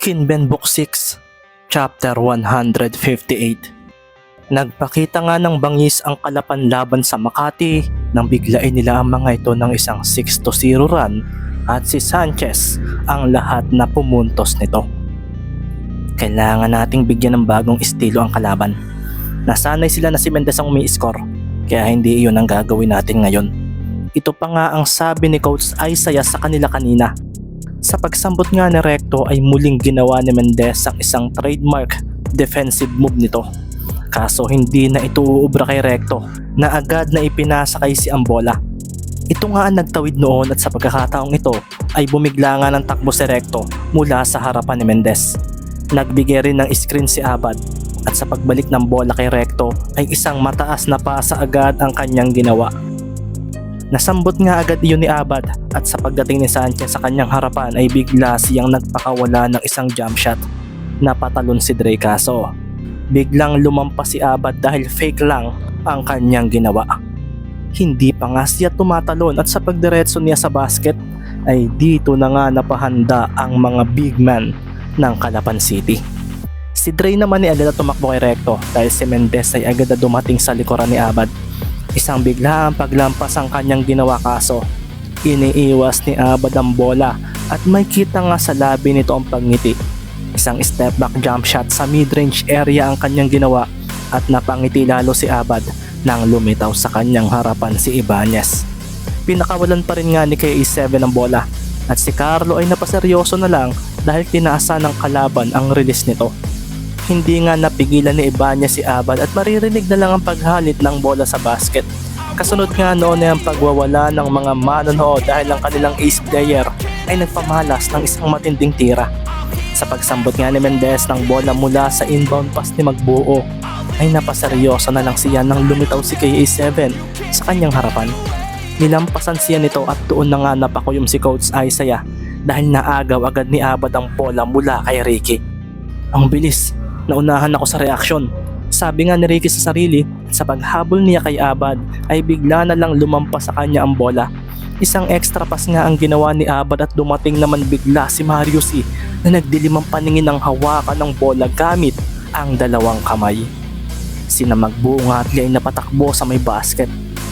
Kinben Book 6, Chapter 158. Nagpakita nga ng bangis ang Kalapan laban sa Makati nang biglain nila ang mga ito ng isang 6-0 run at si Sanchez ang lahat na pumuntos nito. Kailangan nating bigyan ng bagong estilo ang kalaban. Nasanay sila na si Mendez ang umi-score, kaya hindi iyon ang gagawin natin ngayon. Ito pa nga ang sabi ni Coach Isaiah sa kanila kanina. Sa pagsambot nga ni Recto ay muling ginawa ni Mendez ang isang trademark defensive move nito. Kaso hindi na ito uubra kay Recto na agad na ipinasa kay si Ambola. Ito nga ang nagtawid noon at sa pagkakataong ito ay bumigla nga ng takbo si Recto mula sa harapan ni Mendez. Nagbigay rin ng screen si Abad at sa pagbalik ng bola kay Recto ay isang mataas na pasa agad ang kanyang ginawa. Nasambot nga agad iyon ni Abad at sa pagdating ni Sanchez sa kanyang harapan ay bigla siyang nagpakawala ng isang jump shot. Napatalon si Dre kaso biglang lumampas si Abad dahil fake lang ang kanyang ginawa. Hindi pa nga siya tumatalon at sa pagdiretso niya sa basket ay dito na nga napahanda ang mga big man ng Calapan City. Si Dre naman ay agad na tumakbo kay Recto dahil si Mendez ay agad na dumating sa likuran ni Abad. Isang biglaang paglampas ang kanyang ginawa kaso iniiwas ni Abad ang bola at may kita nga sa labi nito ang pagngiti. Isang step back jump shot sa mid-range area ang kanyang ginawa at napangiti lalo si Abad nang lumitaw sa kanyang harapan si Ibanez. Pinakawalan pa rin nga ni KA7 ang bola at si Carlo ay napaseryoso na lang dahil tinaasa ng kalaban ang release nito. Hindi nga napigilan ni Ibanez si Abad at maririnig na lang ang paghalit ng bola sa basket. Kasunod nga noon ay ang pagwawala ng mga manonood dahil ang kanilang ace player ay nagpamalas ng isang matinding tira. Sa pagsambot nga ni Mendez ng bola mula sa inbound pass ni Magbuo ay napaseryoso na lang siya nang lumitaw si KA7 sa kanyang harapan. Nilampasan siya nito at doon na nga napakuyom si Coach Isaiah dahil naagaw agad ni Abad ang bola mula kay Ricky. Ang bilis, naunahan ako sa reaksyon. Sabi nga ni Ricky sa sarili at sa paghabol niya kay Abad ay bigla na lang lumampas sa kanya ang bola. Isang extra pass nga ang ginawa ni Abad at dumating naman bigla si Marius E na nagdilim ang paningin ng hawakan ng bola gamit ang dalawang kamay. Sina Magbuo nga at Lee ay napatakbo sa may basket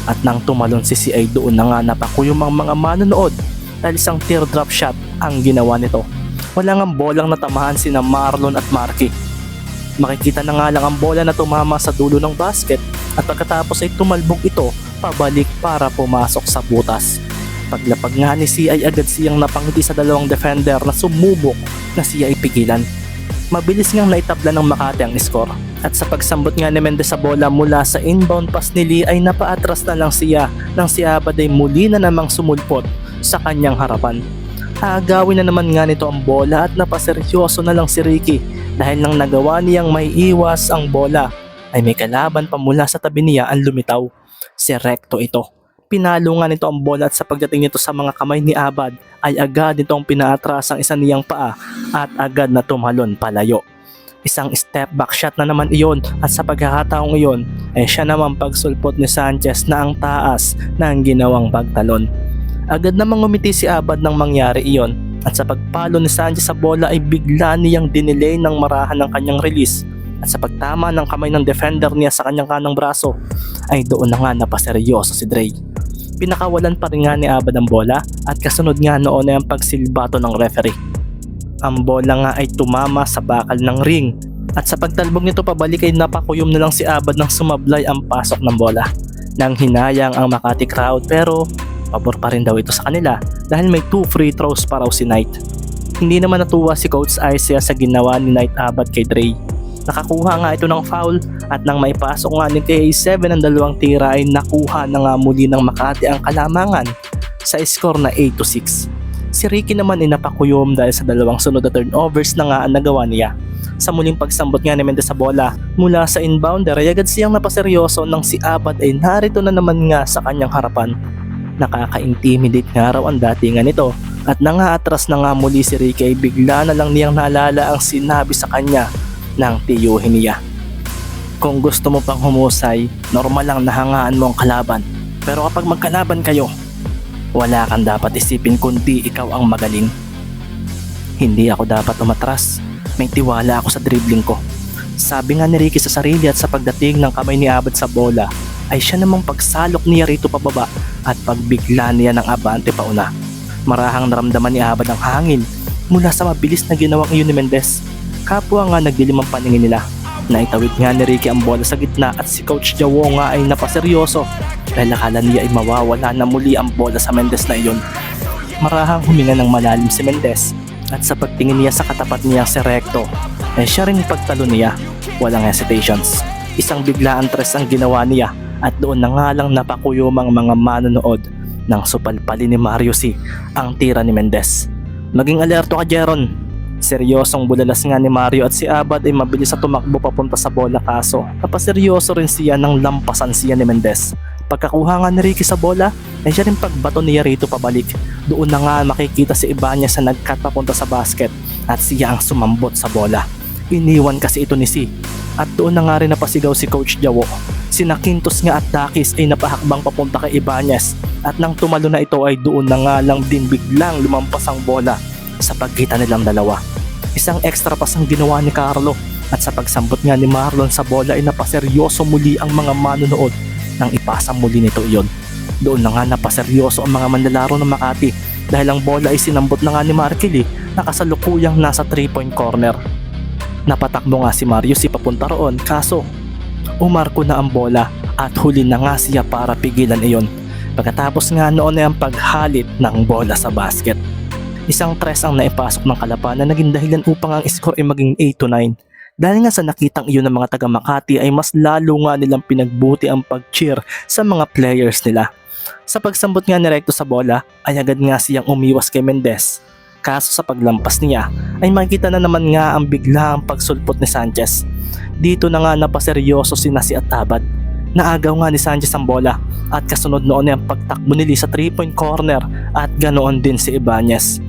at nang tumalon si CI doon na nga napakuyom ang mga manonood dahil isang teardrop shot ang ginawa nito. Wala ngang bolang natamahan sina Marlon at Marky. Makikita na nga lang ang bola na tumama sa dulo ng basket at pagkatapos ay tumalbog ito pabalik para pumasok sa butas. Paglapag nga ni CI agad siyang napangiti sa dalawang defender na sumubok na siya ay pigilan. Mabilis ngang naitabla ng Makati ang score at sa pagsambot nga ni Mendez sa bola mula sa inbound pass ni Lee ay napaatras na lang siya nang si Abad ay muli na namang sumulpot sa kanyang harapan. Aagawin na naman nga nito ang bola at napaseryoso na lang si Ricky dahil nang nagawa niyang may iwas ang bola ay may kalaban pa mula sa tabi niya ang lumitaw. Si Recto ito. Pinalo nga nito ang bola at sa pagdating nito sa mga kamay ni Abad ay agad nitong pinaatras ang isa niyang paa at agad na tumalon palayo. Isang step back shot na naman iyon at sa pagkakataong iyon ay siya naman pagsulpot ni Sanchez na ang taas ng ginawang pagtalon. Agad namang ngumiti si Abad nang mangyari iyon at sa pagpalo ni Sanchez sa bola ay bigla niyang dinelay ng marahan ng kanyang release at sa pagtama ng kamay ng defender niya sa kanyang kanang braso ay doon na nga napaseryoso si Dre. Pinakawalan pa rin nga ni Abad ang bola at kasunod nga noon ay ang pagsilbato ng referee. Ang bola nga ay tumama sa bakal ng ring at sa pagtalbog nito pabalik ay napakuyom na lang si Abad nang sumablay ang pasok ng bola. Nang hinayang ang Makati crowd pero pabor pa rin daw ito sa kanila dahil may 2 free throws pa raw si Knight. Hindi naman natuwa si Coach Isaiah sa ginawa ni Knight Abad kay Dre. Nakakuha nga ito ng foul at nang maipasok nga ni KA7 ang dalawang tira ay nakuha na nga muli ng Makati ang kalamangan sa score na 8-6. Si Ricky naman ay napakuyom dahil sa dalawang sunod na turnovers na nga ang nagawa niya. Sa muling pagsambot nga ni Mendez sa bola mula sa inbounder ay agad siyang napaseryoso nang si Abad ay narito na naman nga sa kanyang harapan. Nakaka-intimidate nga raw ang datingan nito at nangaatras na nga muli si Ricky ay bigla na lang niyang naalala ang sinabi sa kanya ng tiyuhin niya. Kung gusto mo pang humusay, normal lang nahangaan mo ang kalaban. Pero kapag magkalaban kayo, wala kang dapat isipin kundi ikaw ang magaling. Hindi ako dapat umatras. May tiwala ako sa dribbling ko. Sabi nga ni Ricky sa sarili at sa pagdating ng kamay ni Abad sa bola ay siya namang pagsalok niya rito pababa at pagbigla niya ng abante pauna. Marahang naramdaman ni Abad ang hangin mula sa mabilis na ginawang iyon ni Mendez. Kapwa nga nagdilim ang paningin nila. Naitawid nga ni Ricky ang bola sa gitna at si Coach Jawo nga ay napaseryoso dahil akala niya ay mawawala na muli ang bola sa Mendez na iyon. Marahang huminga ng malalim si Mendez at sa pagtingin niya sa katapat niya si Recto ay siya ring pagtalo niya. Walang hesitations. Isang biglaan tres ang ginawa niya at doon na nga lang napakuyumang mga manonood nang supalpali ni Mario C ang tira ni Mendez. Maging alerto ka, Jeron. Seryosong bulalas nga ni Mario at si Abad ay mabilis sa tumakbo papunta sa bola kaso napaseryoso rin siya nang lampasan siya ni Mendez. Pagkakuha nga ni Ricky sa bola ay siya rin pagbato niya rito pabalik. Doon na nga makikita si Ibanez sa nagcut papunta sa basket at siya ang sumambot sa bola. Iniwan kasi ito ni C at doon na nga rin napasigaw si Coach Jawo. Sina Quintos nga at Dakis ay napahakbang papunta kay Ibanez at nang tumalo na ito ay doon na nga lang din biglang lumampas ang bola sa pagitan nilang dalawa. Isang extra pass ang ginawa ni Carlo at sa pagsambot nga ni Marlon sa bola ay napaseryoso muli ang mga manonood nang ipasa muli nito iyon. Doon na nga napaseryoso ang mga manlalaro ng Makati dahil ang bola ay sinambot na nga ni Markeli na kasalukuyang nasa 3-point corner. Napatakbo nga si Mario si papunta roon kaso umarko na ang bola at huli na nga siya para pigilan iyon. Pagkatapos nga noon ay ang paghalit ng bola sa basket. Isang tres ang naipasok ng Kalapan na naging dahilan upang ang score ay maging 8-9. Dahil nga sa nakitang iyon ng mga taga Makati ay mas lalo nga nilang pinagbuti ang pag-cheer sa mga players nila. Sa pagsambot nga ni Recto sa bola ay agad nga siyang umiwas kay Mendez. Kaso sa paglampas niya ay makikita na naman nga ang biglaang pagsulpot ni Sanchez. Dito na nga napaseryoso si Nasi at Abad. Naagaw nga ni Sanchez ang bola at kasunod noon ay ang pagtakbo nili sa 3-point corner at ganoon din si Ibanez.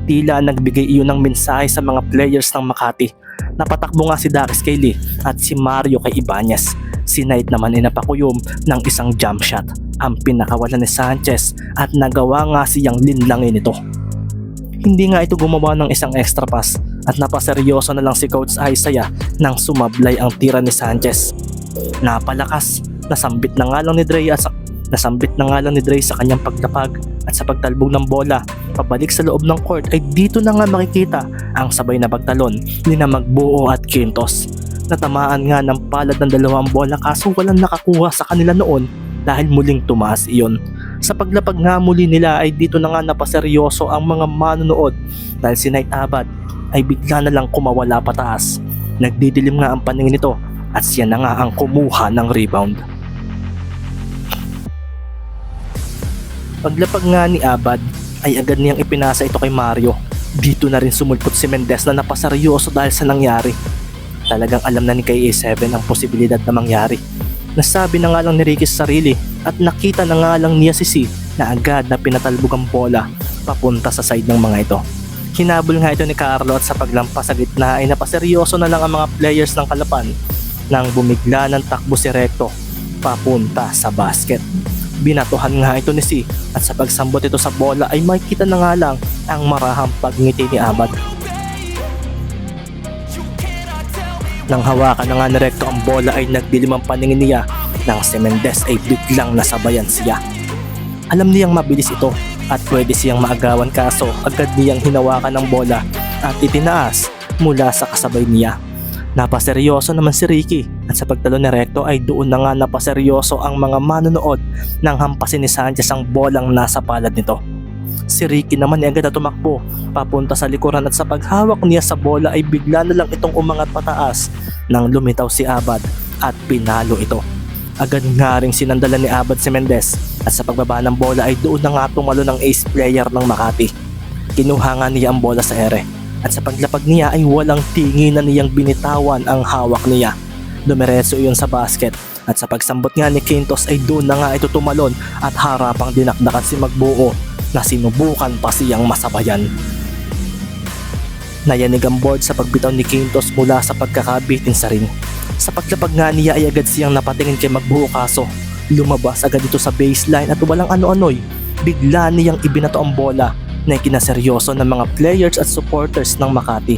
Tila nagbigay iyon ng mensahe sa mga players ng Makati. Napatakbo nga si Dakis kay Lee at si Mario kay Ibanez. Si Knight naman ay napakuyom ng isang jump shot. Ang pinakawalan ni Sanchez at nagawa nga siyang linlangin ito. Hindi nga ito gumawa ng isang extra pass at napaseryoso na lang si Coach Isaiah nang sumablay ang tira ni Sanchez. Napalakas, nasambit na nga lang ni Dre sa kanyang pagtapag at sa pagtalbog ng bola pabalik sa loob ng court ay dito na nga makikita ang sabay na pagtalon ni na Magbuo at Quintos. Natamaan nga ng palad ng dalawang bola kaso walang nakakuha sa kanila noon dahil muling tumaas iyon. Sa paglapag nga muli nila ay dito na nga napaseryoso ang mga manonood dahil si Knight Abad ay bigla na lang kumawala pataas. Nagdidilim nga ang paningin nito at siya na nga ang kumuha ng rebound. Paglapag nga ni Abad ay agad niyang ipinasa ito kay Mario. Dito na rin sumulpot si Mendez na napaseryoso dahil sa nangyari. Talagang alam na ni KA7 ang posibilidad na mangyari. Nasabi na nga lang ni Ricky sa sarili at nakita na nga lang niya si C na agad na pinatalbog ang bola papunta sa side ng mga ito. Hinabol nga ito ni Carlo at sa paglampas sa gitna ay napaseryoso na lang ang mga players ng Kalapan nang bumigla ng takbo si Recto papunta sa basket. Binatuhan nga ito ni C at sa pagsambot ito sa bola ay makikita na nga lang ang marahang pagngiti ni Abad. Nang hawakan na nga ni Recto ang bola ay nagdilim ang paningin niya nang si Mendez ay biglang nasabayan siya. Alam niyang mabilis ito at pwede siyang maagawan kaso agad niyang hinawakan ng bola at itinaas mula sa kasabay niya. Napaseryoso naman si Ricky at sa pagtalo ni Recto ay doon na nga napaseryoso ang mga manonood nang hampasin ni Sanchez ang bolang nasa palad nito. Si Ricky naman ay agad na tumakbo papunta sa likuran at sa paghawak niya sa bola ay bigla na lang itong umangat pataas nang lumitaw si Abad at pinalo ito. Agad nga ring sinandalan ni Abad si Mendez at sa pagbaba ng bola ay doon na nga tumalo ng ace player ng Makati. Kinuha nga niya ang bola sa ere at sa paglapag niya ay walang tingin na niyang binitawan ang hawak niya. Dumiretso iyon sa basket at sa pagsambot nga ni Quintos ay doon na nga ito tumalon at harapang dinakdakan si Magbuo na sinubukan pa siyang masabayan. Nayanig ang board sa pagbitaw ni Quintos mula sa pagkakabitin sa ring. Sa paglapag nga niya ay agad siyang napatingin kay Magbuo kaso lumabas agad ito sa baseline at walang ano-ano'y bigla niyang ibinato ang bola na ikinaseryoso ng mga players at supporters ng Makati.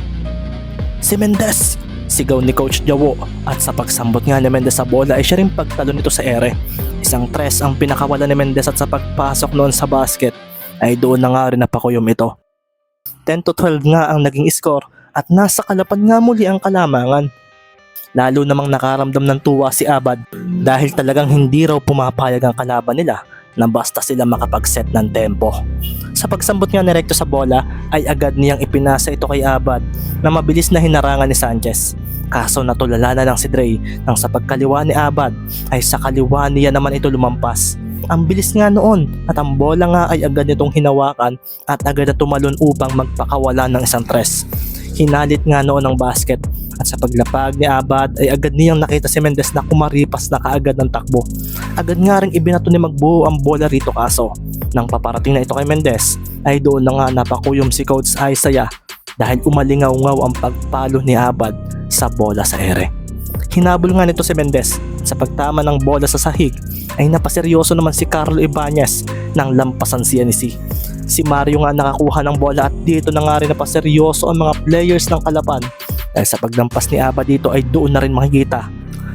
Si Mendez! Sigaw ni Coach Jawo at sa pagsambot nga ni Mendez sa bola ay siya rin pagtalo nito sa ere. Isang tres ang pinakawala ni Mendez at sa pagpasok noon sa basket ay doon na nga rin napakuyom ito. 10-12 nga ang naging score at nasa kalapan nga muli ang kalamangan. Lalo namang nakaramdam ng tuwa si Abad dahil talagang hindi raw pumapayag ang kalaban nila na basta sila makapag-set ng tempo. Sa pagsambot nga ni Recto sa bola ay agad niyang ipinasa ito kay Abad na mabilis na hinarangan ni Sanchez. Kaso natulala na lang si Dre nang sa pagkaliwa ni Abad ay sa kaliwa niya naman ito lumampas. Ang bilis nga noon at ang bola nga ay agad nitong hinawakan at agad na tumalon upang magpakawala ng isang tres. Hinalit nga noon ang basket at sa paglapag ni Abad ay agad niyang nakita si Mendez na kumaripas na kaagad ng takbo. Agad nga rin ibinato ni Magbuo ang bola rito kaso nang paparating na ito kay Mendez ay doon na nga napakuyom si Coach Isaiah dahil umalingaw-ngaw ang pagpalo ni Abad sa bola sa ere. Hinabol nga nito si Mendez sa pagtama ng bola sa sahig ay napaseryoso naman si Carlo Ibanez nang lampasan siya ni C. Si Mario nga nakakuha ng bola at dito na nga rin napaseryoso ang mga players ng Kalapan dahil sa paglampas ni Abad dito ay doon na rin makikita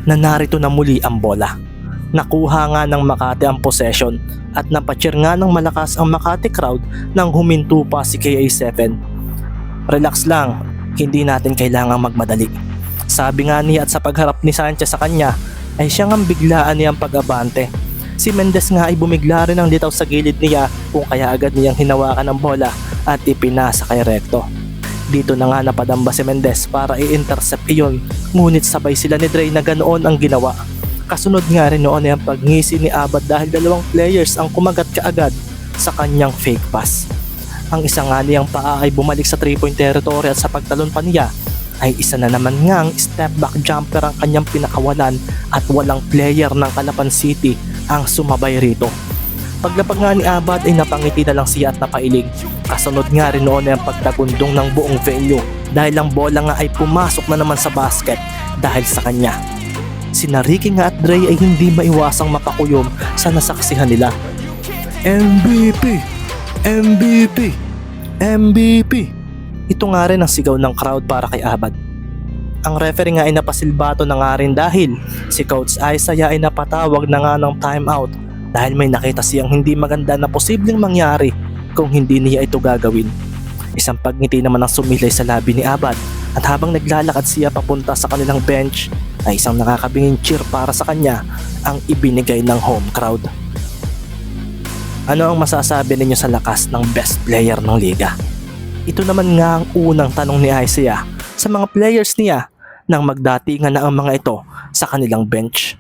na narito na muli ang bola. Nakuha nga ng Makati ang possession at napacheer nga ng malakas ang Makati crowd nang huminto pa si KA7. Relax lang, hindi natin kailangang magmadali. Sabi nga niya at sa pagharap ni Sanchez sa kanya ay siya ngang biglaan niyang pag-abante. Si Mendez nga ay bumigla rin ang litaw sa gilid niya kung kaya agad niyang hinawakan ang bola at ipinasa kay Recto. Dito na nga napadamba si Mendez para i-intercept iyon ngunit sabay sila ni Dre na ganoon ang ginawa. Kasunod nga rin noon ay ang pagngisi ni Abad dahil dalawang players ang kumagat kaagad sa kanyang fake pass. Ang isa nga niyang paa ay bumalik sa 3-point territory at sa pagtalon pa niya ay isa na naman ngang step back jumper ang kanyang pinakawalan at walang player ng Calapan City ang sumabay rito. Paglapag nga ni Abad ay napangiti na lang siya at napailing. Kasunod nga rin noon ay ang pagtagundong ng buong venue dahil ang bola nga ay pumasok na naman sa basket dahil sa kanya. Sina Ricky nga at Dre ay hindi maiwasang mapakuyom sa nasaksihan nila. MVP! MVP! MVP! Ito nga rin ang sigaw ng crowd para kay Abad. Ang referee nga ay napasilbato na nga rin dahil si Coach Isaiah ay napatawag na nga ng timeout dahil may nakita siyang hindi maganda na posibleng mangyari kung hindi niya ito gagawin. Isang pagngiti naman ang sumilay sa labi ni Abad at habang naglalakad siya papunta sa kanilang bench ay isang nakakabinging cheer para sa kanya ang ibinigay ng home crowd. Ano ang masasabi ninyo sa lakas ng best player ng liga? Ito naman nga ang unang tanong ni Isaiah sa mga players niya nang magdatingan na ang mga ito sa kanilang bench.